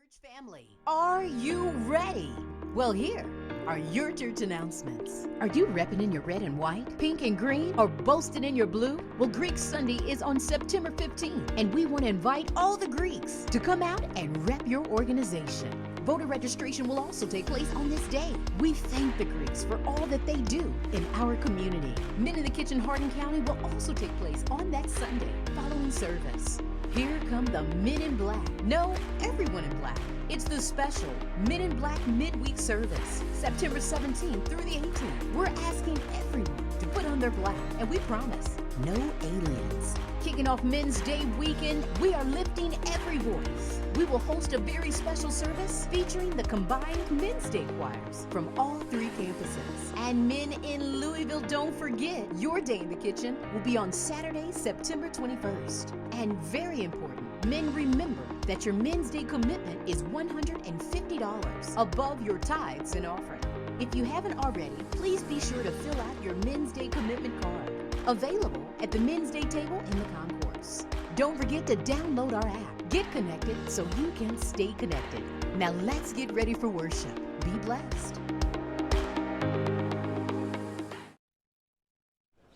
Church family, are you ready? Well, here are your church announcements. Are you repping in your red and white, pink and green, or boasting in your blue? Well, Greek Sunday is on September 15th, and we want to invite all the Greeks to come out and rep your organization. Voter registration will also take place on this day. We thank the Greeks for all that they do in our community. Men in the Kitchen, Hardin County will also take place on that Sunday following service. Here come the Men in Black. No, everyone in black. It's the special Men in Black midweek service, September 17th through the 18th. We're asking everyone to put on their black, and we promise no aliens. Kicking off Men's Day weekend, we are lifting every voice. We will host a very special service featuring the combined Men's Day choirs from all three campuses. And men in Louisville, don't forget, your day in the kitchen will be on Saturday, September 21st. And very important, men, remember that your Men's Day commitment is $150 above your tithes and offering. If you haven't already, please be sure to fill out your Men's Day commitment card. Available at the Men's Day table in the concourse. Don't forget to download our app. Get connected so you can stay connected. Now let's get ready for worship. Be blessed.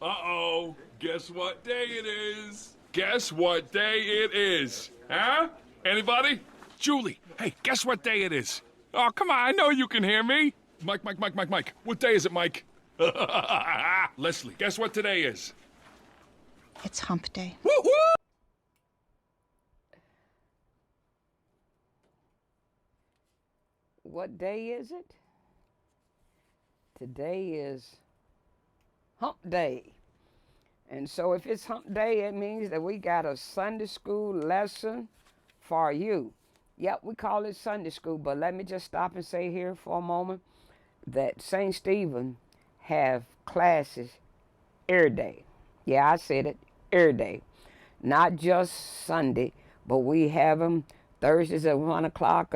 Uh-oh, guess what day it is? Guess what day it is? Huh? Anybody? Julie, hey, guess what day it is? Oh, come on, I know you can hear me. Mike. What day is it, Mike? Leslie, guess what today is? It's Hump Day. Woo-hoo! What day is it? Today is Hump Day. And so if it's Hump Day, it means that we got a Sunday school lesson for you. Yep, we call it Sunday school, but let me just stop and say here for a moment that St. Stephen have classes every day. Yeah, I said it, every day. Not just Sunday, but we have them Thursdays at 1 o'clock.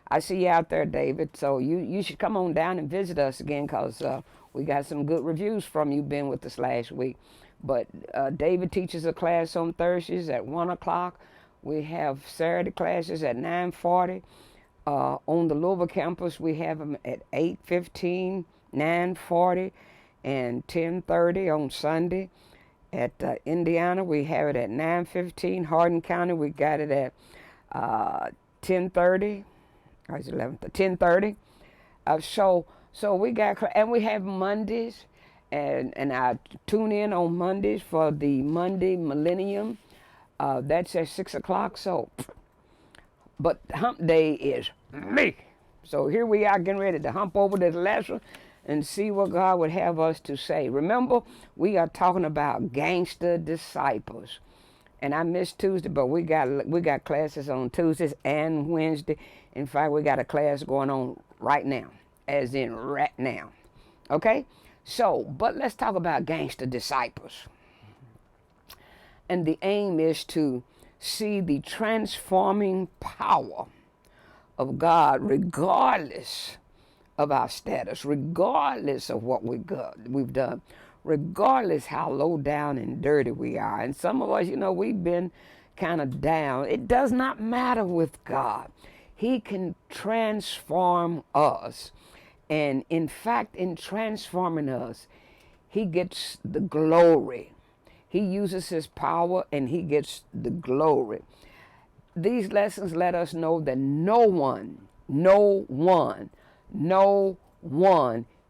I see you out there, David, so you should come on down and visit us again because we got some good reviews from you been with us last week. But David teaches a class on Thursdays at 1 o'clock. We have Saturday classes at 9:40. On the Louisville campus, we have them at 8:15, 9:40, and 10:30 on Sunday. At Indiana, we have it at 9:15. Hardin County, we got it at 10:30. Or is it 11? 10:30. So we got, and we have Mondays, and I tune in on Mondays for the Monday Millennium. That's at 6 o'clock. So, but Hump Day is me. So here we are getting ready to hump over this lesson and see what God would have us to say. Remember, we are talking about gangster disciples. And I missed Tuesday, but we got classes on Tuesdays and Wednesday. In fact, we got a class going on right now, as in right now. Okay? So, but let's talk about gangster disciples. And the aim is to see the transforming power of God regardless of our status, regardless of what we've done, regardless how low down and dirty we are. And some of us, we've been kind of down. It does not matter with God. He can transform us. And in fact, in transforming us, he gets the glory. He uses his power and he gets the glory. These lessons let us know that no one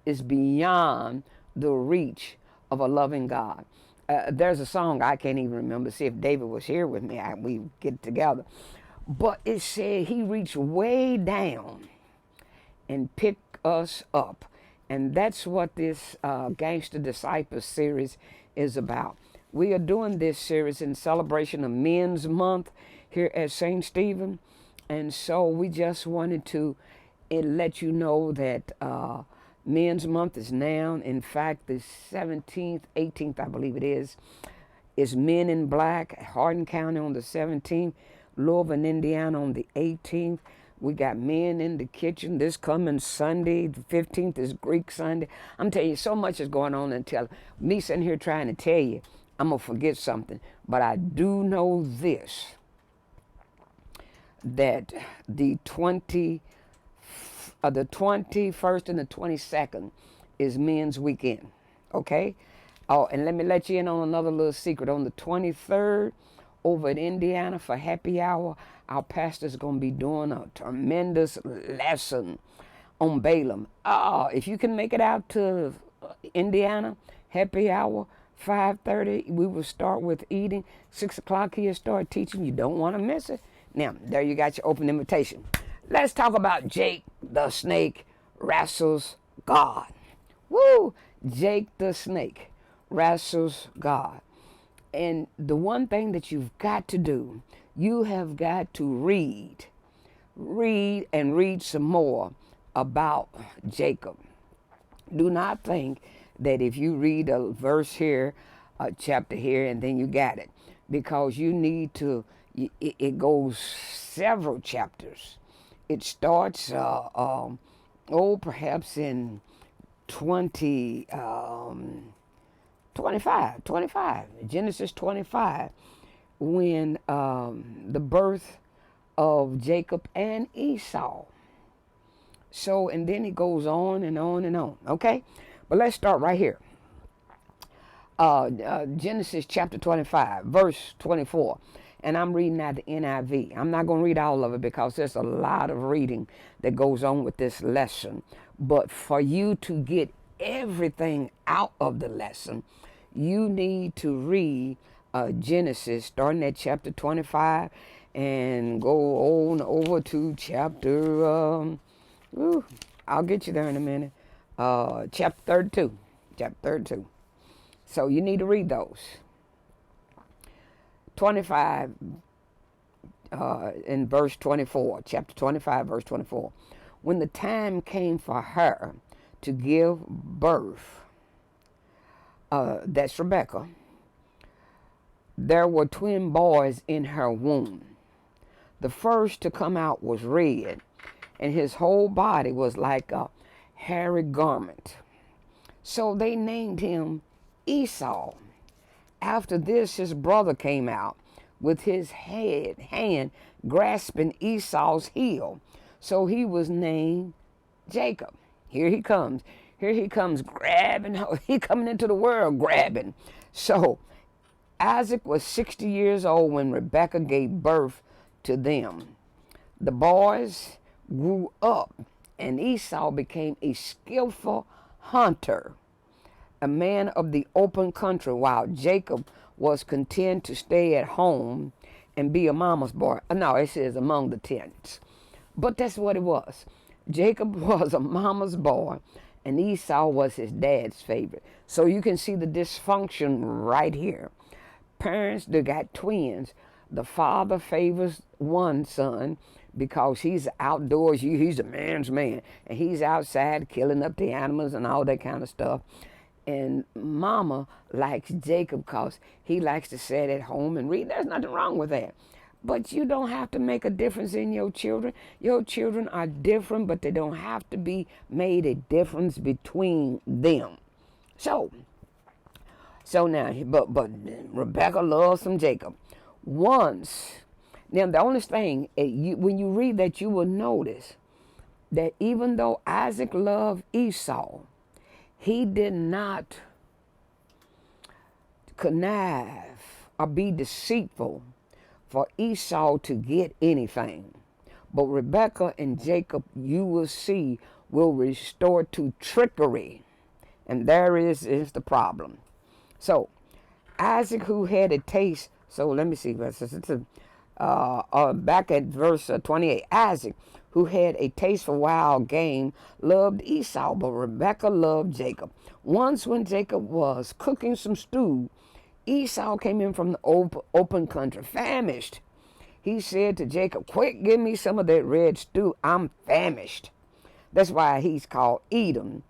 is beyond the reach of a loving God. There's a song I can't even remember. See if David was here with me. We get together. But it said he reached way down and picked us up. And that's what this Gangster Disciples series is about. We are doing this series in celebration of Men's Month here at St. Stephen. And so we just wanted to let you know that Men's Month is now. In fact, the 17th, 18th, I believe it is Men in Black, Hardin County on the 17th, Louisville, Indiana on the 18th. We got Men in the Kitchen this coming Sunday. The 15th is Greek Sunday. I'm telling you, so much is going on until me sitting here trying to tell you, I'm going to forget something. But I do know this, that the 21st and the 22nd is Men's Weekend. Okay? Oh, and let me let you in on another little secret. On the 23rd, over in Indiana for happy hour, our pastor's going to be doing a tremendous lesson on Balaam. If you can make it out to Indiana, happy hour, 5:30, we will start with eating. 6 o'clock he'll start teaching. You don't want to miss it. Now, there you got your open invitation. Let's talk about Jake the snake wrestles God. Woo! Jake the snake wrestles God. And the one thing that you've got to do, you have got to read and read some more about Jacob. Do not think that if you read a verse here, a chapter here, and then you got it. Because you need to, it goes several chapters. It starts, perhaps in 25, Genesis 25, when the birth of Jacob and Esau. So, and then it goes on and on and on, okay? But let's start right here. Genesis chapter 25, verse 24. And I'm reading out the NIV. I'm not going to read all of it because there's a lot of reading that goes on with this lesson. But for you to get everything out of the lesson, you need to read Genesis, starting at chapter 25, and go on over to chapter, I'll get you there in a minute, chapter 32. Chapter 32. So you need to read those. 25 in verse 24, chapter 25, verse 24. When the time came for her to give birth, that's Rebecca, there were twin boys in her womb. The first to come out was red, and his whole body was like a hairy garment. So they named him Esau. After this, his brother came out with his hand grasping Esau's heel. So he was named Jacob. Here he comes. Here he comes grabbing. He coming into the world grabbing. So Isaac was 60 years old when Rebekah gave birth to them. The boys grew up, and Esau became a skillful hunter, a man of the open country, while Jacob was content to stay at home and be a mama's boy. No, it says among the tents. But that's what it was. Jacob was a mama's boy, and Esau was his dad's favorite. So you can see the dysfunction right here. Parents that got twins, the father favors one son because he's outdoors, he's a man's man, and he's outside killing up the animals and all that kind of stuff. And mama likes Jacob because he likes to sit at home and read. There's nothing wrong with that. But you don't have to make a difference in your children. Your children are different, but they don't have to be made a difference between them. So now, but Rebecca loves some Jacob. Now the only thing, when you read that, you will notice that even though Isaac loved Esau, he did not connive or be deceitful for Esau to get anything. But Rebekah and Jacob, you will see, will restore to trickery. And there is the problem. So Isaac, who had a taste, so let me see, back at verse 28, Isaac, who had a taste for wild game, loved Esau, but Rebekah loved Jacob. Once when Jacob was cooking some stew, Esau came in from the open country, famished. He said to Jacob, "Quick, give me some of that red stew. I'm famished." That's why he's called Edom.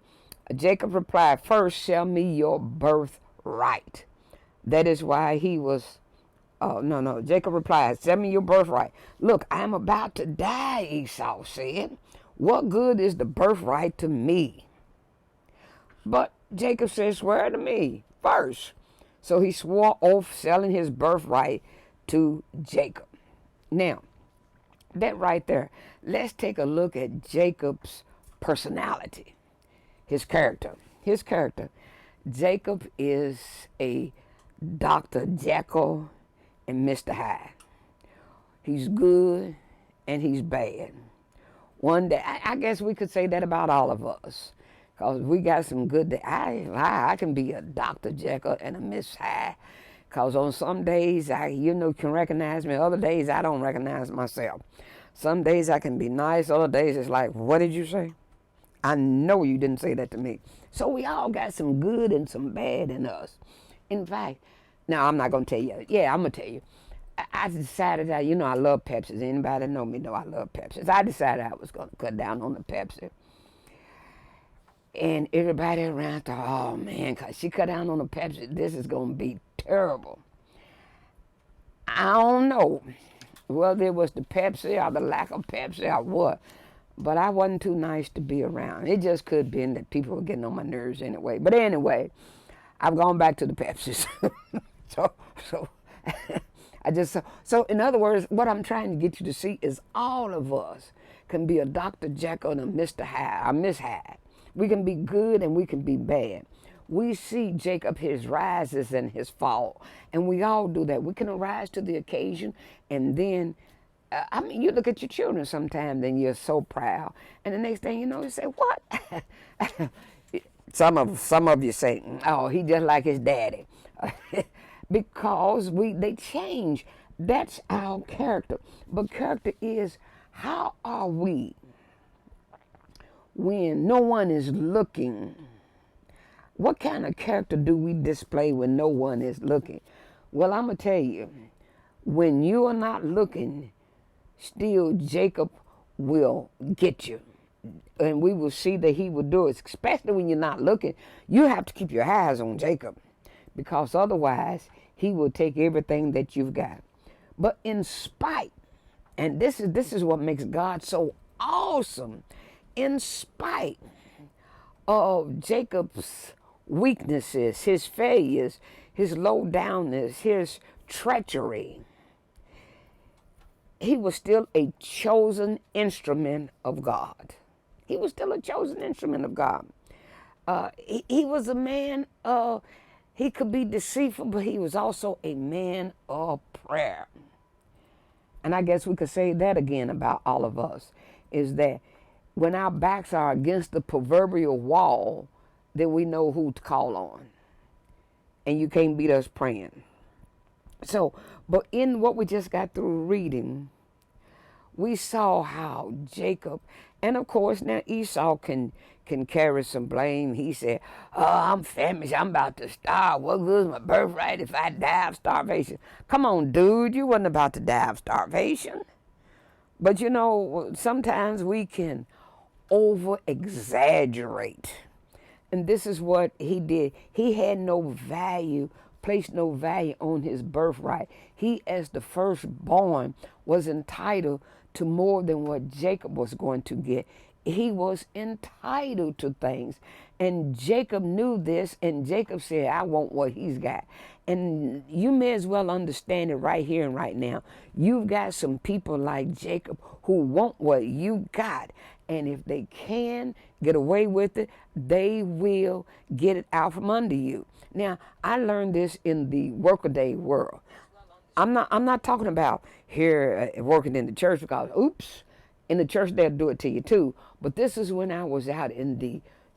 Jacob replied, "First, sell me your birthright." That is why he was, Jacob replied, "Sell me your birthright." "Look, I'm about to die," Esau said. "What good is the birthright to me?" But Jacob said, "Swear to me first." So he swore oath selling his birthright to Jacob. Now, that right there. Let's take a look at Jacob's personality, his character. His character. Jacob is a Dr. Jekyll and Mr. Hyde. He's good and he's bad. One day, I guess we could say that about all of us, because we got some good days. I can be a Dr. Jekyll and a Miss Hyde, because on some days can recognize me. Other days I don't recognize myself. Some days I can be nice. Other days it's like, what did you say? I know you didn't say that to me. So we all got some good and some bad in us. In fact, now I'm not going to tell you. Yeah, I'm going to tell you. I decided that, I love Pepsi. Anybody know me know I love Pepsi. I decided I was going to cut down on the Pepsi. And everybody around thought, oh man, because she cut down on the Pepsi, this is going to be terrible. I don't know whether it was the Pepsi or the lack of Pepsi or what, but I wasn't too nice to be around. It just could have been that people were getting on my nerves anyway. But anyway, I've gone back to the Pepsis. So in other words, what I'm trying to get you to see is all of us can be a Dr. Jekyll and a Mr. Hyde, or Miss Hyde. We can be good and we can be bad. We see Jacob, his rises and his fall, and we all do that. We can arise to the occasion, and then, you look at your children sometimes and you're so proud, and the next thing you know, you say, what? Some of you say, oh, he just like his daddy. Because they change. That's our character. But character is, how are we when no one is looking? What kind of character do we display when no one is looking? Well, I'm going to tell you, when you are not looking, still Jacob will get you. And we will see that he will do it, especially when you're not looking. You have to keep your eyes on Jacob, because otherwise he will take everything that you've got. But in spite, and this is what makes God so awesome, in spite of Jacob's weaknesses, his failures, his low downness, his treachery, he was still a chosen instrument of God. He was still a chosen instrument of God. He was a man of, he could be deceitful, but he was also a man of prayer. And I guess we could say that again about all of us, is that when our backs are against the proverbial wall, then we know who to call on. And you can't beat us praying. So, but in what we just got through reading, we saw how Jacob, and of course now Esau can carry some blame. He said, oh, I'm famished, I'm about to starve. What good is my birthright if I die of starvation? Come on, dude, you wasn't about to die of starvation. But sometimes we can over-exaggerate. And this is what he did. He had no value, placed no value on his birthright. He, as the firstborn, was entitled to more than what Jacob was going to get. He was entitled to things. And Jacob knew this, and Jacob said, I want what he's got. And you may as well understand it right here and right now. You've got some people like Jacob who want what you got. And if they can get away with it, they will get it out from under you. Now, I learned this in the workaday world. I'm not talking about here working in the church, because oops, in the church they'll do it to you too. But this is when I was out in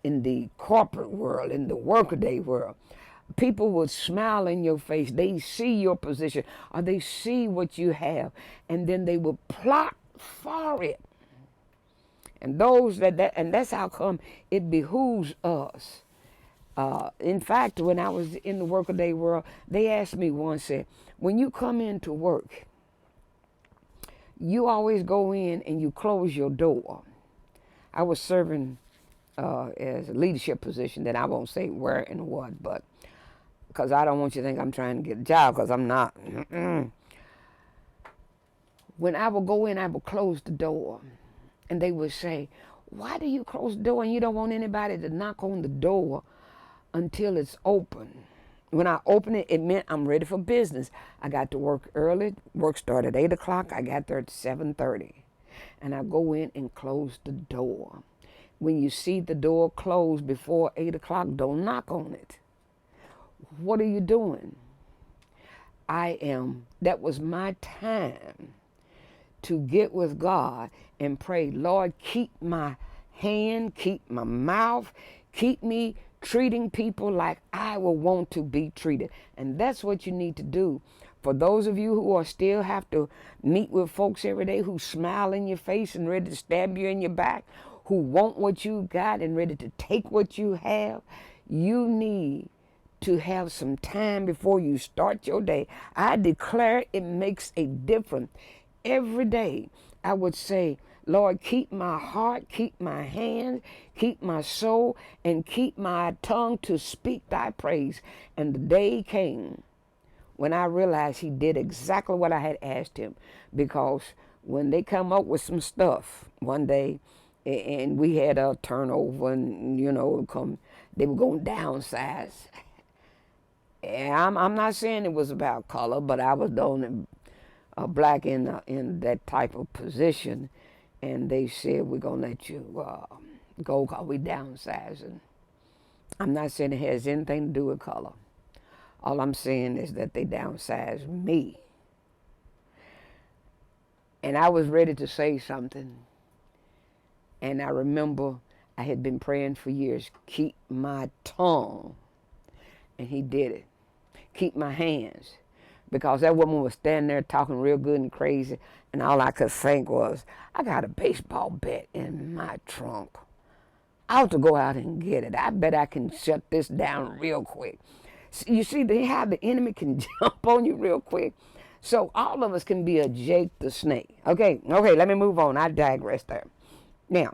the corporate world, in the workaday world. People would smile in your face. They see your position, or they see what you have, and then they will plot for it. And and that's how come it behooves us. In fact, when I was in the workaday world, they asked me once, said, when you come into work, you always go in and you close your door. I was serving as a leadership position that I won't say where and what, but because I don't want you to think I'm trying to get a job, because I'm not. When I would go in, I would close the door. And they would say, why do you close the door and you don't want anybody to knock on the door until it's open? When I opened it, it meant I'm ready for business. I got to work early. Work started at 8 o'clock. I got there at 7:30. and I go in and close the door. When you see the door closed before 8 o'clock, don't knock on it. What are you doing? That was my time to get with God and pray, Lord, keep my hand, keep my mouth, keep me treating people like I will want to be treated. And that's what you need to do. For those of you who are still have to meet with folks every day who smile in your face and ready to stab you in your back, who want what you got and ready to take what you have, you need to have some time before you start your day. I declare it makes a difference. Every day I would say, Lord, keep my heart, keep my hands, keep my soul, and keep my tongue to speak thy praise. And the day came when I realized he did exactly what I had asked him. Because when they come up with some stuff one day, and we had a turnover, and they were going to downsize. And I'm not saying it was about color, but I was the only black in that type of position. And they said, we're going to let you go because we downsizing. I'm not saying it has anything to do with color. All I'm saying is that they downsized me. And I was ready to say something. And I remember I had been praying for years, keep my tongue. And he did it. Keep my hands. Because that woman was standing there talking real good and crazy. And all I could think was, I got a baseball bat in my trunk. I ought to go out and get it. I bet I can shut this down real quick. You see how the enemy can jump on you real quick? So all of us can be a Jake the Snake. Okay, let me move on. I digress there. Now,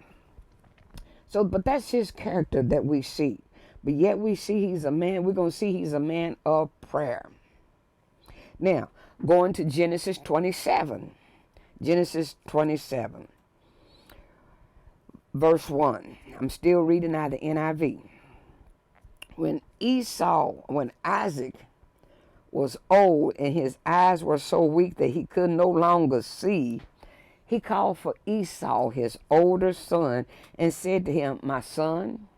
but that's his character that we see. But yet we see he's a man, we're going to see he's a man of prayer. Now, going to Genesis 27. Genesis 27, verse 1. I'm still reading out of the NIV. When Isaac was old and his eyes were so weak that he could no longer see, he called for Esau, his older son, and said to him, my son,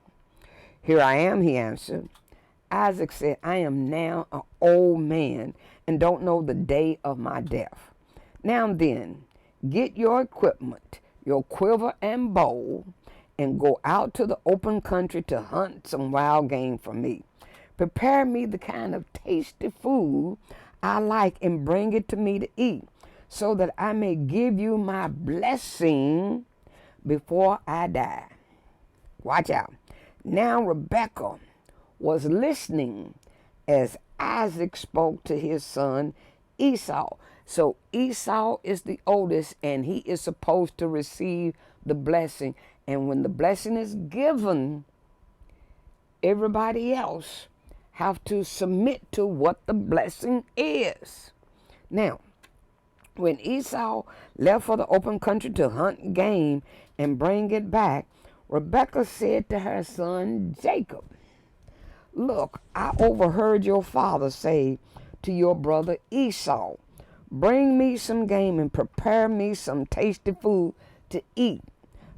here I am, he answered. Isaac said, I am now an old man and don't know the day of my death. Now then, get your equipment, your quiver and bow, and go out to the open country to hunt some wild game for me. Prepare me the kind of tasty food I like and bring it to me to eat, so that I may give you my blessing before I die. Watch out. Now Rebekah was listening as Isaac spoke to his son Esau. So Esau is the oldest, and he is supposed to receive the blessing. And when the blessing is given, everybody else have to submit to what the blessing is. Now, when Esau left for the open country to hunt game and bring it back, Rebekah said to her son Jacob, look, I overheard your father say to your brother Esau, bring me some game and prepare me some tasty food to eat,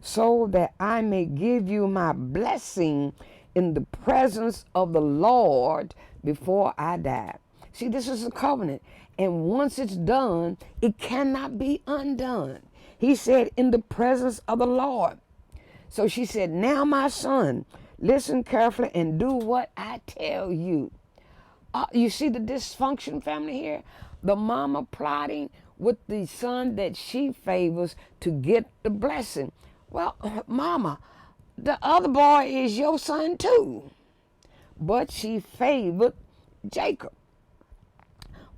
so that I may give you my blessing in the presence of the Lord before I die. See, this is a covenant. And once it's done, it cannot be undone. He said, in the presence of the Lord. So she said, now my son, listen carefully and do what I tell you. You see the dysfunction, family, here? The mama plotting with the son that she favors to get the blessing. Well, mama, the other boy is your son too. But she favored Jacob.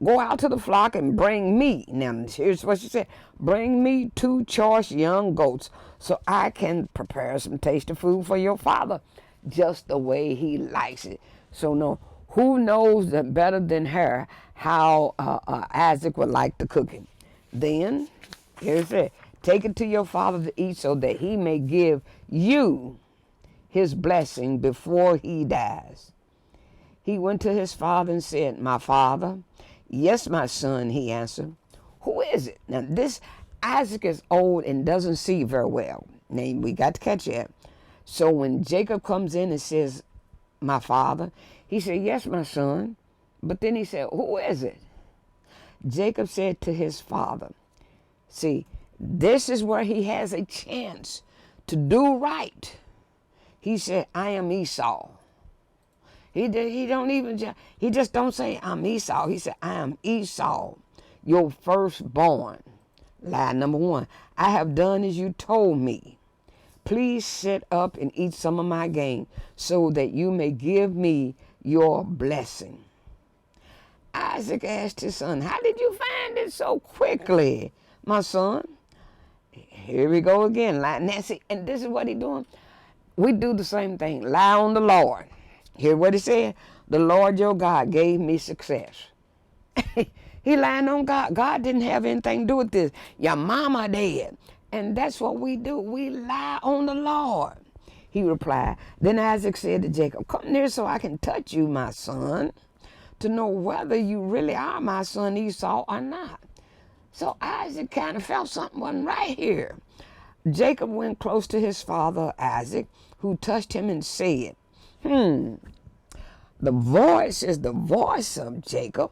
Go out to the flock and bring me. Now, here's what she said. Bring me 2 choice young goats so I can prepare some tasty food for your father, just the way he likes it. So, no, who knows that better than her how Isaac would like to cook it? Then, here's it. Take it to your father to eat so that he may give you his blessing before he dies. He went to his father and said, my father. Yes, my son, he answered. Who is it? Now, this Isaac is old and doesn't see very well. Now, we got to catch that. So when Jacob comes in and says, my father, he said, yes, my son. But then he said, who is it? Jacob said to his father, see, this is where he has a chance to do right. He said, I am Esau. He just don't say I'm Esau. He said, I am Esau, your firstborn. Lie number one, I have done as you told me. Please sit up and eat some of my game so that you may give me your blessing. Isaac asked his son, how did you find it so quickly, my son? Here we go again. Nancy, and this is what he's doing. We do the same thing. Lie on the Lord. Hear what he said? The Lord your God gave me success. He lying on God. God didn't have anything to do with this. Your mama did. And that's what we do. We lie on the Lord. He replied. Then Isaac said to Jacob, come near so I can touch you, my son, to know whether you really are my son Esau or not. So Isaac kind of felt something wasn't right here. Jacob went close to his father Isaac, who touched him and said, the voice is the voice of Jacob,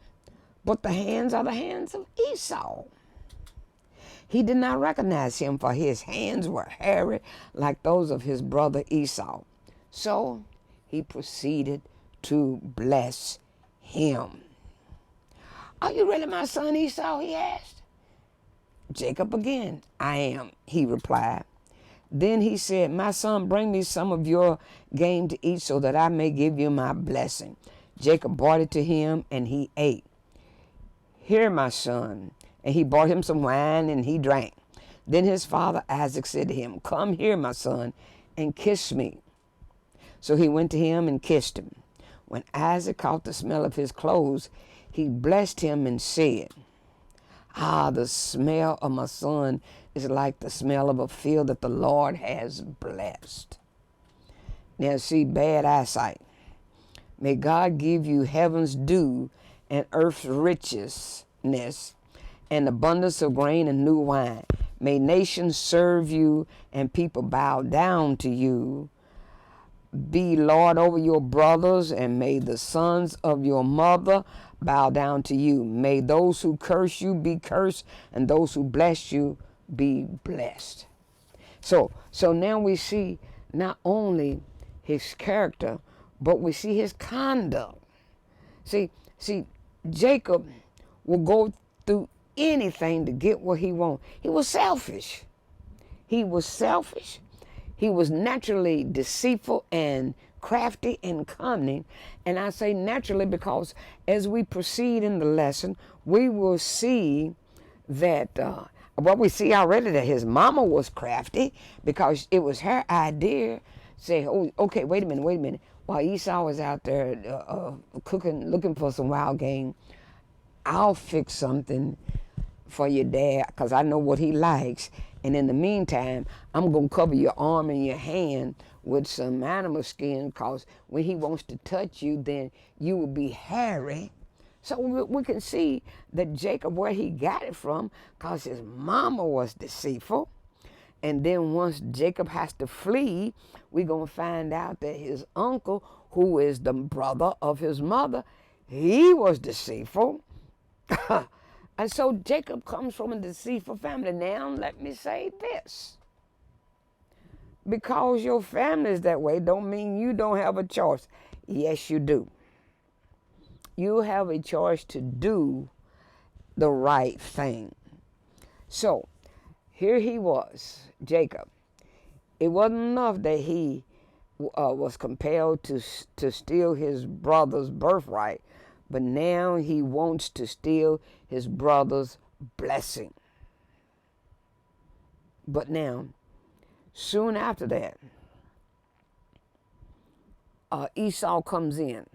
but the hands are the hands of Esau. He did not recognize him, for his hands were hairy like those of his brother Esau. So he proceeded to bless him. Are you really my son Esau? He asked. Jacob again. I am, he replied. Then he said, my son, bring me some of your game to eat so that I may give you my blessing. Jacob brought it to him and he ate. Here, my son. And he brought him some wine and he drank. Then his father Isaac said to him, come here, my son, and kiss me. So he went to him and kissed him. When Isaac caught the smell of his clothes, he blessed him and said, the smell of my son is like the smell of a field that the Lord has blessed. Now see, bad eyesight. May God give you heaven's dew and earth's richness and abundance of grain and new wine. May nations serve you and people bow down to you. Be Lord over your brothers, and may the sons of your mother bow down to you. May those who curse you be cursed, and those who bless you be blessed. So now we see not only his character, but we see his conduct. See, Jacob will go through anything to get what he wants. He was selfish. He was naturally deceitful and crafty and cunning. And I say naturally because as we proceed in the lesson, we will see that, we see already that his mama was crafty because it was her idea. Say, oh, okay, wait a minute. While Esau was out there cooking, looking for some wild game, I'll fix something for your dad because I know what he likes. And in the meantime, I'm going to cover your arm and your hand with some animal skin because when he wants to touch you, then you will be hairy. So we can see that Jacob, where he got it from, because his mama was deceitful. And then once Jacob has to flee, we're going to find out that his uncle, who is the brother of his mother, he was deceitful. And so Jacob comes from a deceitful family. Now, let me say this. Because your family is that way don't mean you don't have a choice. Yes, you do. You have a choice to do the right thing. So, here he was, Jacob. It wasn't enough that he was compelled to steal his brother's birthright, but now he wants to steal his brother's blessing. But now, soon after that, Esau comes in,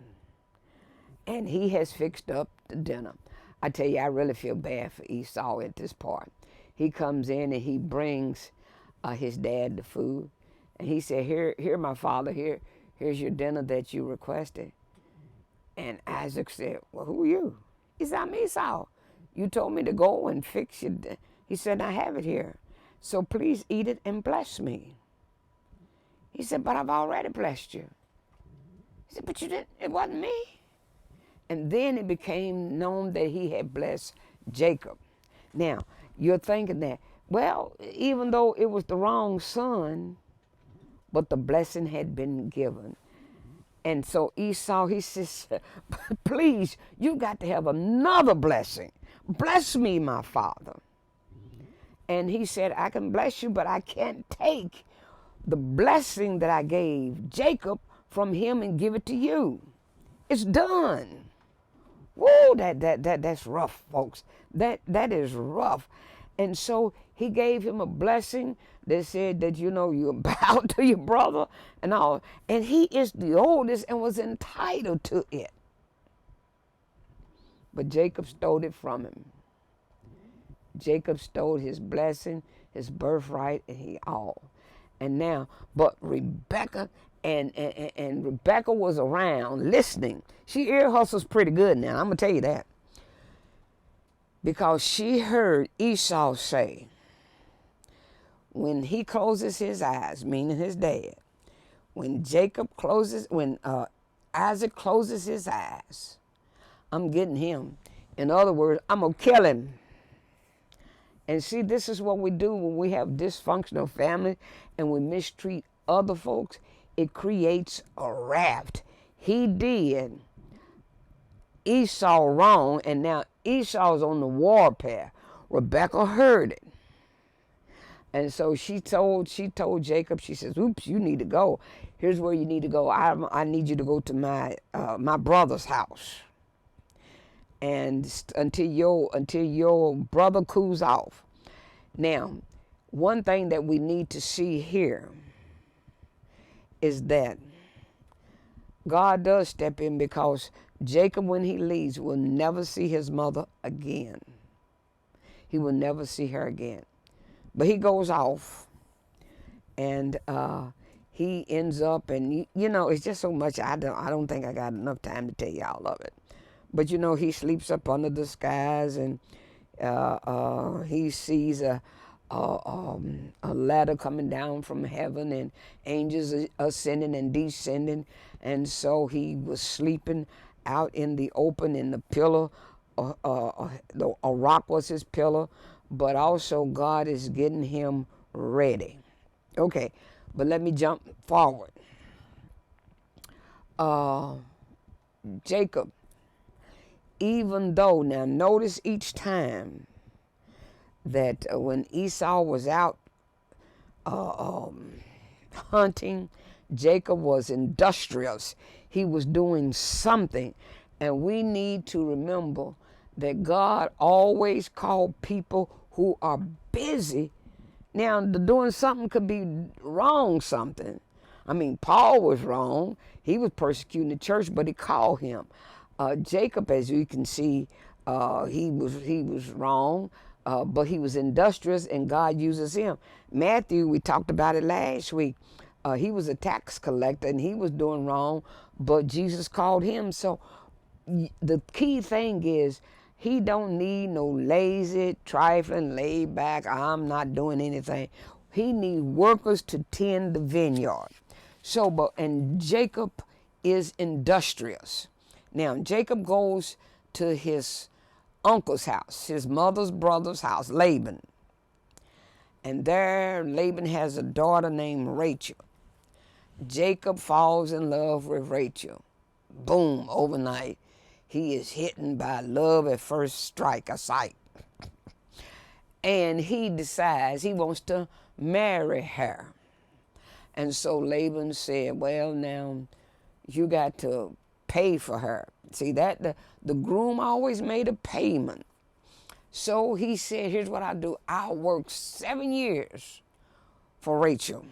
and he has fixed up the dinner. I tell you, I really feel bad for Esau at this part. He comes in and he brings his dad the food, and he said, "Here, my father. Here's your dinner that you requested." And Isaac said, "Well, who are you?" He said, "I'm Esau. You told me to go and fix your." He said, I have it here. So please eat it and bless me. He said, but I've already blessed you. He said, but you didn't, it wasn't me. And then it became known that he had blessed Jacob. Now, you're thinking that, well, even though it was the wrong son, but the blessing had been given. And so Esau, he says, please, you got to have another blessing. Bless me, my father. And he said, I can bless you, but I can't take the blessing that I gave Jacob from him and give it to you. It's done. Whoa, that's rough, folks. That is rough. And so he gave him a blessing that said that, you bow to your brother and all. And he is the oldest and was entitled to it. But Jacob stole it from him. Jacob stole his blessing, his birthright, and he all. And now, but Rebecca, and Rebecca was around listening. She ear hustles pretty good now, I'm going to tell you that. Because she heard Esau say, when he closes his eyes, meaning his dad, when Isaac closes his eyes, I'm getting him. In other words, I'm going to kill him. And see, this is what we do when we have dysfunctional family and we mistreat other folks. It creates a raft. He did Esau wrong, and now Esau's on the warpath. Rebecca heard it. And so she told Jacob, she says, oops, you need to go. Here's where you need to go. I need you to go to my brother's house. And until your brother cools off. Now, one thing that we need to see here is that God does step in, because Jacob, when he leaves, will never see his mother again. He will never see her again. But he goes off, and he ends up, and it's just so much. I don't think I got enough time to tell you all of it. But he sleeps up under the skies, and he sees a ladder coming down from heaven, and angels ascending and descending. And so he was sleeping out in the open in the pillow. A rock was his pillow, but also God is getting him ready. Okay, but let me jump forward. Jacob, even though, now notice each time that when Esau was out hunting, Jacob was industrious. He was doing something. And we need to remember that God always called people who are busy. Now, doing something could be wrong something. I mean, Paul was wrong. He was persecuting the church, but he called him. Jacob, as you can see, he was wrong, but he was industrious, and God uses him. Matthew, we talked about it last week. He was a tax collector, and he was doing wrong, but Jesus called him. So the key thing is, he don't need no lazy, trifling, laid back, I'm not doing anything. He needs workers to tend the vineyard. And Jacob is industrious. Now, Jacob goes to his uncle's house, his mother's brother's house, Laban. And there, Laban has a daughter named Rachel. Jacob falls in love with Rachel. Boom, overnight, he is hit by love at first sight. And he decides he wants to marry her. And so Laban said, well, now, you got to pay for her. See, that the groom always made a payment. So he said, here's what I'll do. I'll work 7 years for Rachel.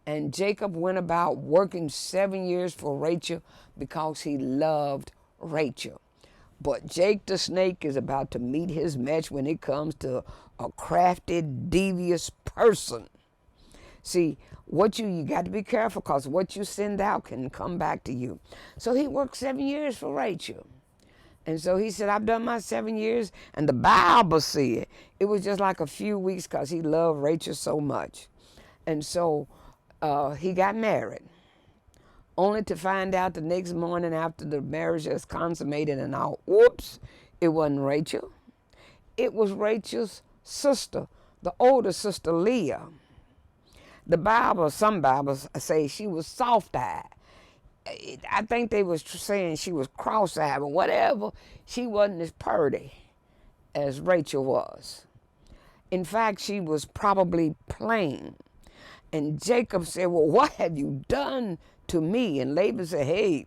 And Jacob went about working 7 years for Rachel because he loved Rachel. But Jake the snake is about to meet his match when it comes to a crafty, devious person. See, you got to be careful, because what you send out can come back to you. So he worked 7 years for Rachel. And so he said, I've done my 7 years. And the Bible said it was just like a few weeks because he loved Rachel so much. And so he got married, only to find out the next morning after the marriage was consummated and all, whoops, it wasn't Rachel. It was Rachel's sister, the older sister, Leah. The Bible, some Bibles say she was soft-eyed. I think they was saying she was cross-eyed, but whatever, she wasn't as purty as Rachel was. In fact, she was probably plain. And Jacob said, well, what have you done to me? And Laban said, hey,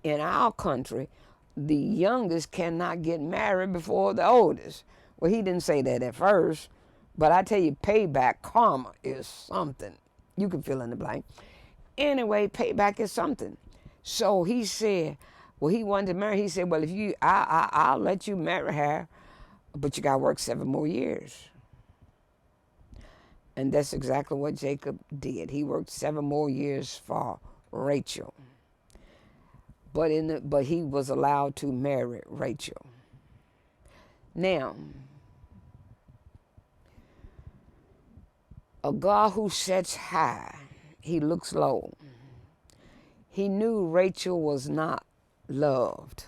in our country, the youngest cannot get married before the oldest. Well, he didn't say that at first, but I tell you, payback, karma is something. You can fill in the blank. Anyway, payback is something. So he said, well, he wanted to marry. He said, well, if you, I'll let you marry her, but you got to work 7 more years. And that's exactly what Jacob did. He worked 7 more years for Rachel. But he was allowed to marry Rachel. Now, a God who sits high, he looks low. He knew Rachel was not loved.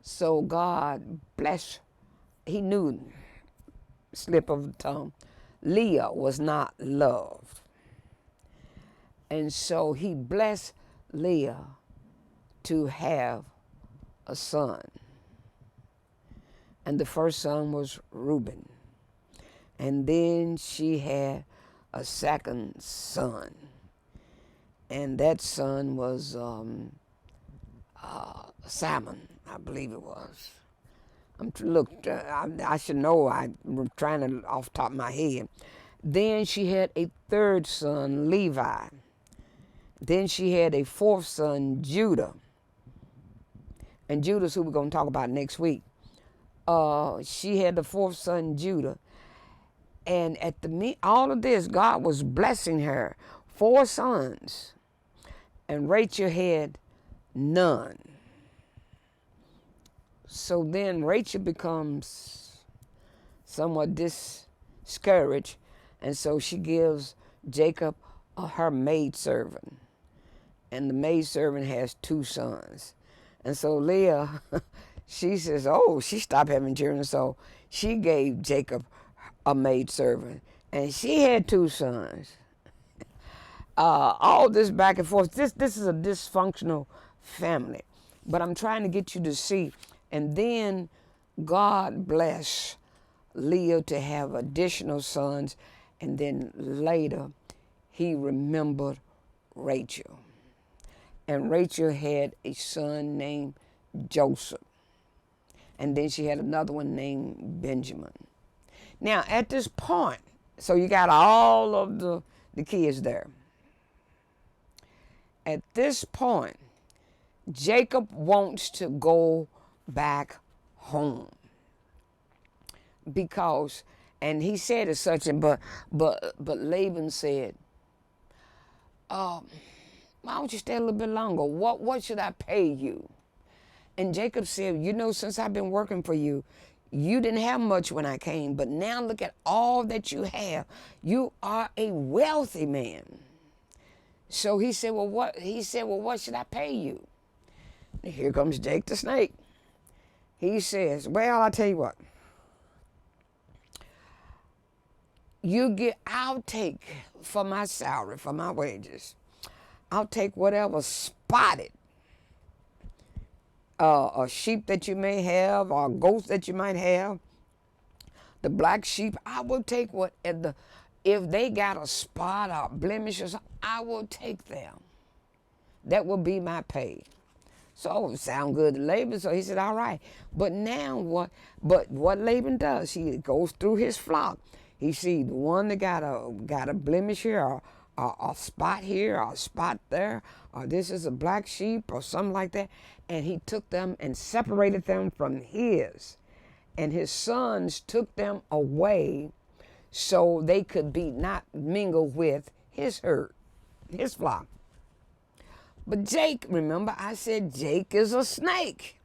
So God blessed, he knew, slip of the tongue, Leah was not loved. And so he blessed Leah to have a son. And the first son was Reuben. And then she had a second son. And that son was Simon, I believe it was. I should know, I'm trying to off the top of my head. Then she had a third son, Levi. Then she had a fourth son, Judah. And Judah's who we're going to talk about next week. She had the fourth son, Judah. And at all of this, God was blessing her. 4 sons. And Rachel had none. So then Rachel becomes somewhat discouraged. And so she gives Jacob her maidservant. And the maidservant has 2 sons. And so Leah, she says, oh, she stopped having children. So she gave Jacob a maidservant. And she had 2 sons. All this back and forth. This is a dysfunctional family. But I'm trying to get you to see. And then God blessed Leah to have additional sons. And then later, he remembered Rachel. And Rachel had a son named Joseph. And then she had another one named Benjamin. Now, at this point, so you got all of the kids there. At this point, Jacob wants to go back home. Because, and he said as such, but Laban said, why don't you stay a little bit longer? What should I pay you? And Jacob said, you know, since I've been working for you, you didn't have much when I came, but now look at all that you have. You are a wealthy man. So he said, well, what? He said, well, what should I pay you? And here comes Jake the snake. He says, well, I'll tell you what. I'll take for my salary, for my wages, I'll take whatever spotted a sheep that you may have or a goat that you might have. The black sheep, I will take if they got a spot or a blemish or something, I will take them. That will be my pay. So it sound good to Laban, so he said, all right. But now what Laban does, he goes through his flock. He sees the one that got a blemish here, or a spot here, or a spot there, or this is a black sheep, or something like that. And he took them and separated them from his. And his sons took them away so they could be not mingled with his herd, his flock. But Jake, remember I said Jake is a snake.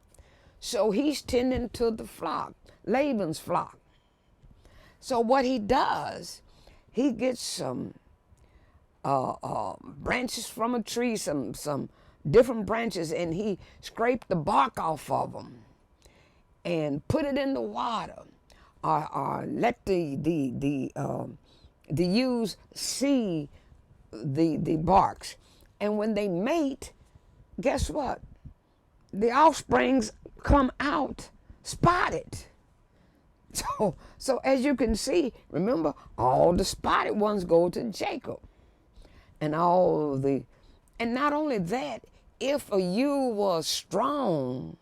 So he's tending to the flock, Laban's flock. So what he does, he gets some branches from a tree, some different branches, and he scraped the bark off of them and put it in the water, or let the ewes see the barks. And when they mate, guess what? The offsprings come out spotted. So as you can see, remember, all the spotted ones go to Jacob. And not only that, if a ewe was strong,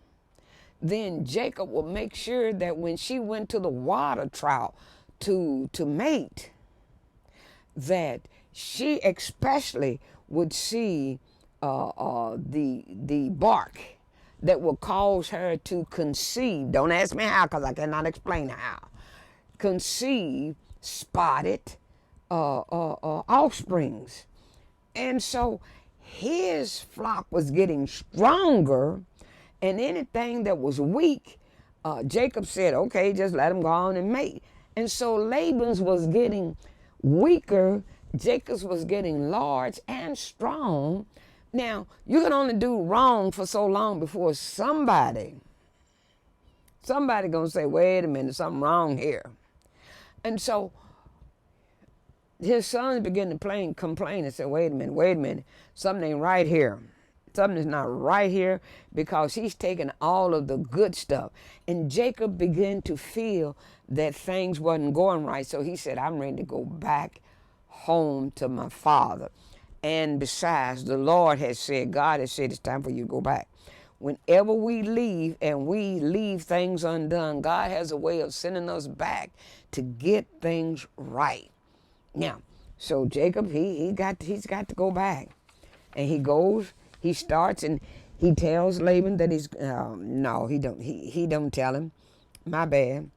then Jacob would make sure that when she went to the water trough to mate, that she especially would see the bark that will cause her to conceive. Don't ask me how, because I cannot explain how. Conceive spotted offsprings. And so his flock was getting stronger, and anything that was weak, Jacob said, okay, just let him go on and mate. And so Laban's was getting weaker, Jacob's was getting large and strong. Now, you can only do wrong for so long before somebody gonna say, wait a minute, something wrong here. And so his sons began to complain and say, wait a minute, something ain't right here. Something is not right here, because he's taking all of the good stuff. And Jacob began to feel that things wasn't going right. So he said, I'm ready to go back home to my father. And besides, the Lord has said, God has said, it's time for you to go back. Whenever we leave and we leave things undone, God has a way of sending us back to get things right. Now, so Jacob, he's got to go back. And he goes, he starts, and he tells Laban that no, he don't tell him. My bad.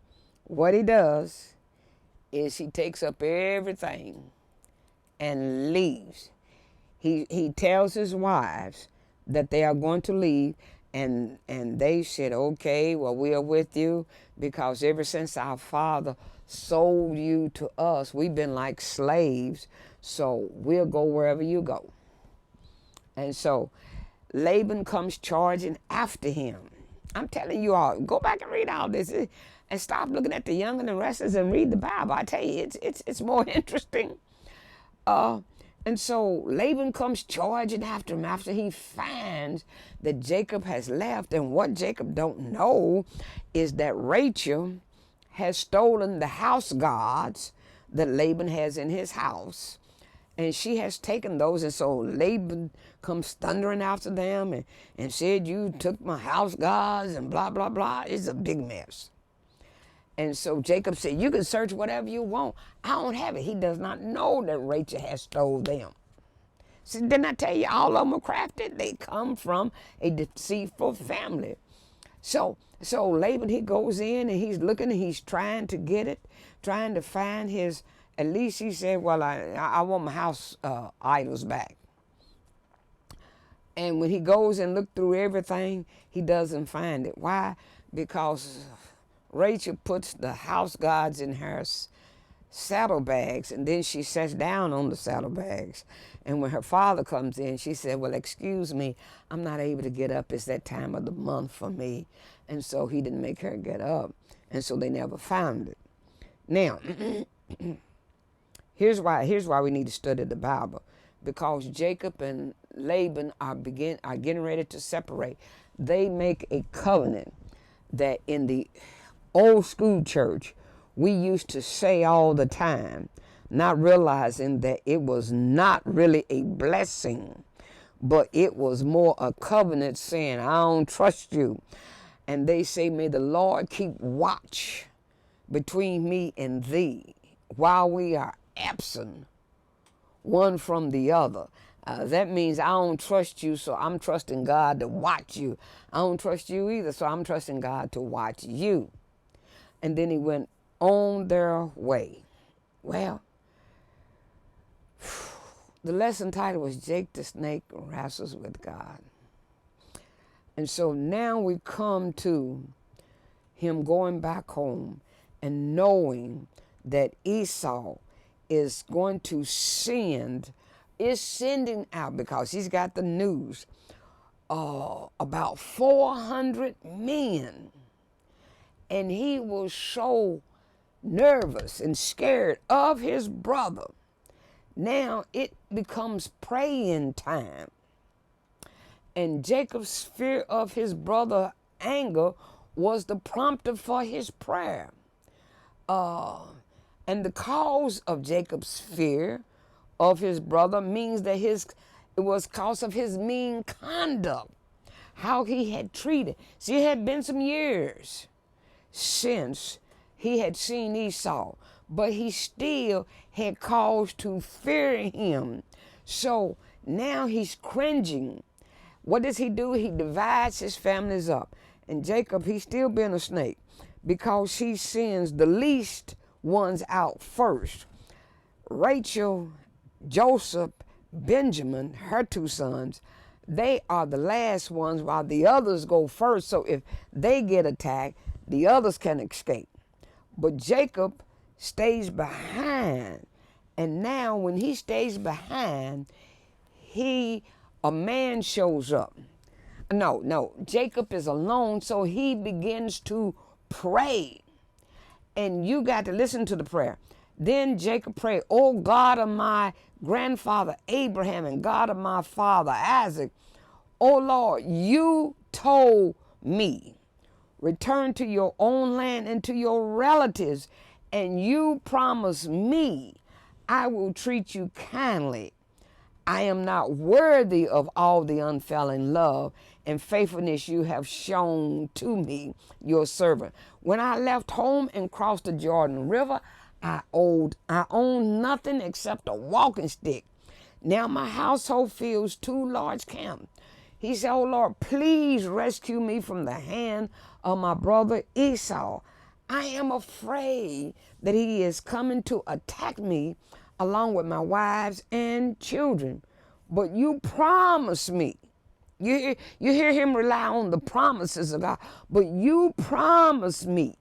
What he does is he takes up everything and leaves. He tells his wives that they are going to leave, and they said, okay, well, we are with you, because ever since our father sold you to us, we've been like slaves, so we'll go wherever you go. And so Laban comes charging after him. I'm telling you all, go back and read all this and stop looking at the young and the restless and read the Bible. I tell you, it's more interesting. And so Laban comes charging after him after he finds that Jacob has left. And what Jacob don't know is that Rachel has stolen the house gods that Laban has in his house. And she has taken those. And so Laban comes thundering after them and said, you took my house gods and blah, blah, blah. It's a big mess. And so Jacob said, you can search whatever you want. I don't have it. He does not know that Rachel has stole them. So didn't I tell you all of them are crafted? They come from a deceitful family. So Laban, he goes in and he's looking and he's trying to get it, trying to find his, at least he said, well, I want my house idols back. And when he goes and looks through everything, he doesn't find it. Why? Because Rachel puts the house gods in her saddlebags, and then she sits down on the saddlebags. And when her father comes in, she said, well, excuse me, I'm not able to get up. It's that time of the month for me. And so he didn't make her get up. And so they never found it. Now, here's why we need to study the Bible. Because Jacob and Laban are getting ready to separate. They make a covenant that in the old school church, we used to say all the time, not realizing that it was not really a blessing, but it was more a covenant saying, I don't trust you. And they say, may the Lord keep watch between me and thee while we are absent one from the other. That means I don't trust you, so I'm trusting God to watch you. I don't trust you either, so I'm trusting God to watch you. And then he went on their way. Well, the lesson title was Jake the Snake Wrestles with God. And so now we come to him going back home and knowing that Esau is going to is sending out, because he's got the news, about 400 men. And he was so nervous and scared of his brother. Now it becomes praying time. And Jacob's fear of his brother's anger was the prompter for his prayer. And the cause of Jacob's fear of his brother means that it was cause of his mean conduct, how he had treated. See, it had been some years since he had seen Esau, but he still had cause to fear him. So now he's cringing. What does he do? He divides his families up. And Jacob, he's still been a snake because he sends the least ones out first. Rachel, Joseph, Benjamin, her two sons, they are the last ones while the others go first. So if they get attacked, the others can escape. But Jacob stays behind. And now when he stays behind, a man shows up. No, Jacob is alone, so he begins to pray. And you got to listen to the prayer. Then Jacob prayed, "O God of my grandfather Abraham and God of my father Isaac, O Lord, you told me, return to your own land and to your relatives, and you promised me I will treat you kindly. I am not worthy of all the unfailing love and faithfulness you have shown to me, your servant. When I left home and crossed the Jordan River, I owned nothing except a walking stick. Now my household fills 2 large camps." He said, "Oh Lord, please rescue me from the hand of my brother Esau. I am afraid that he is coming to attack me along with my wives and children. But you promised me." You hear him rely on the promises of God. "But you promised me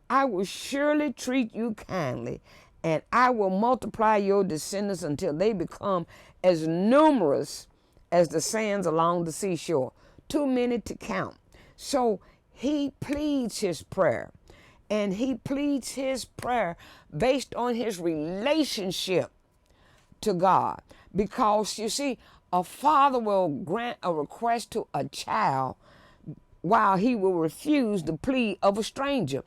I will surely treat you kindly, and I will multiply your descendants until they become as numerous as the sands along the seashore, too many to count." So he pleads his prayer. And he pleads his prayer based on his relationship to God. Because, you see, a father will grant a request to a child while he will refuse the plea of a stranger.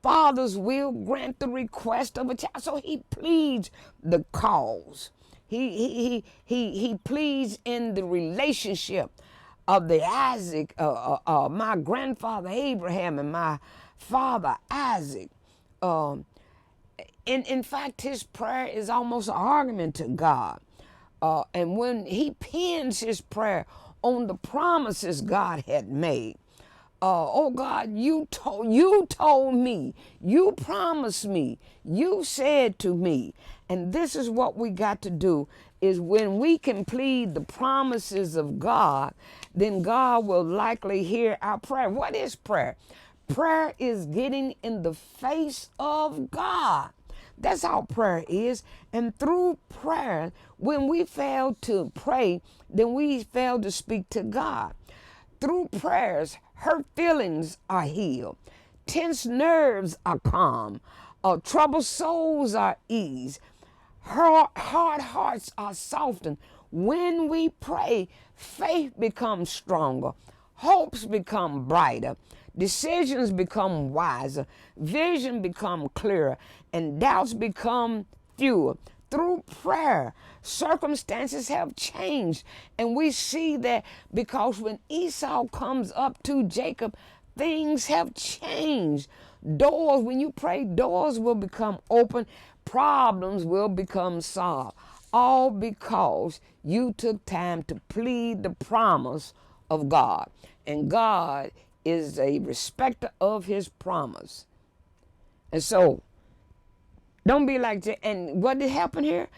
Fathers will grant the request of a child. So he pleads the cause. He pleads in the relationship of the Isaac, my grandfather Abraham and my father Isaac. In fact, his prayer is almost an argument to God. And when he pins his prayer on the promises God had made, "Oh God, you told me, you promised me, you said to me." And this is what we got to do, is when we can plead the promises of God, then God will likely hear our prayer. What is prayer? Prayer is getting in the face of God. That's how prayer is. And through prayer, when we fail to pray, then we fail to speak to God. Through prayers, hurt feelings are healed. Tense nerves are calm. Troubled souls are eased. Hard hearts are softened. When we pray, faith becomes stronger. Hopes become brighter. Decisions become wiser. Vision become clearer. And doubts become fewer. Through prayer, circumstances have changed. And we see that because when Esau comes up to Jacob, things have changed. Doors, when you pray, doors will become open. Problems will become solved. All because you took time to plead the promise of God. And God is a respecter of his promise. And so, don't be like, and what did happen here?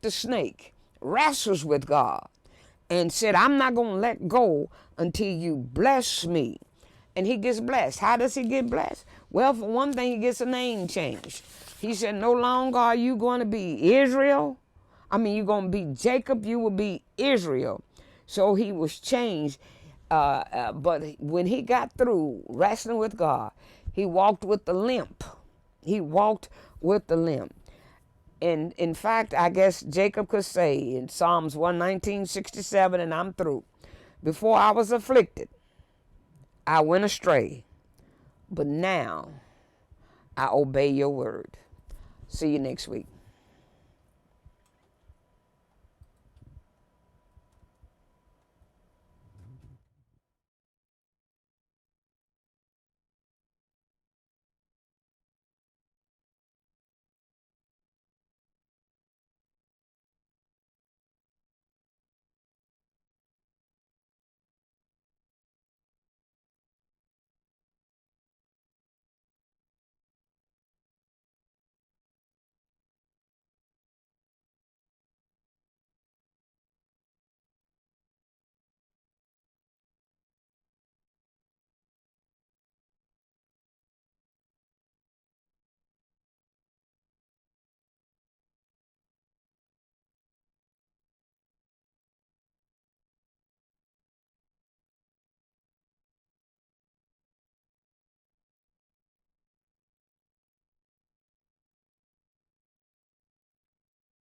the snake, wrestles with God, and said, I'm not going to let go until you bless me. And he gets blessed. How does he get blessed? Well, for one thing, he gets a name change. He said, no longer are you going to be Israel. You're going to be Jacob. You will be Israel. So he was changed. But when he got through wrestling with God, he walked with the limp. He walked with the limp. And in fact, I guess Jacob could say in Psalms 119:67, and I'm through, before I was afflicted, I went astray, but now I obey your word. See you next week.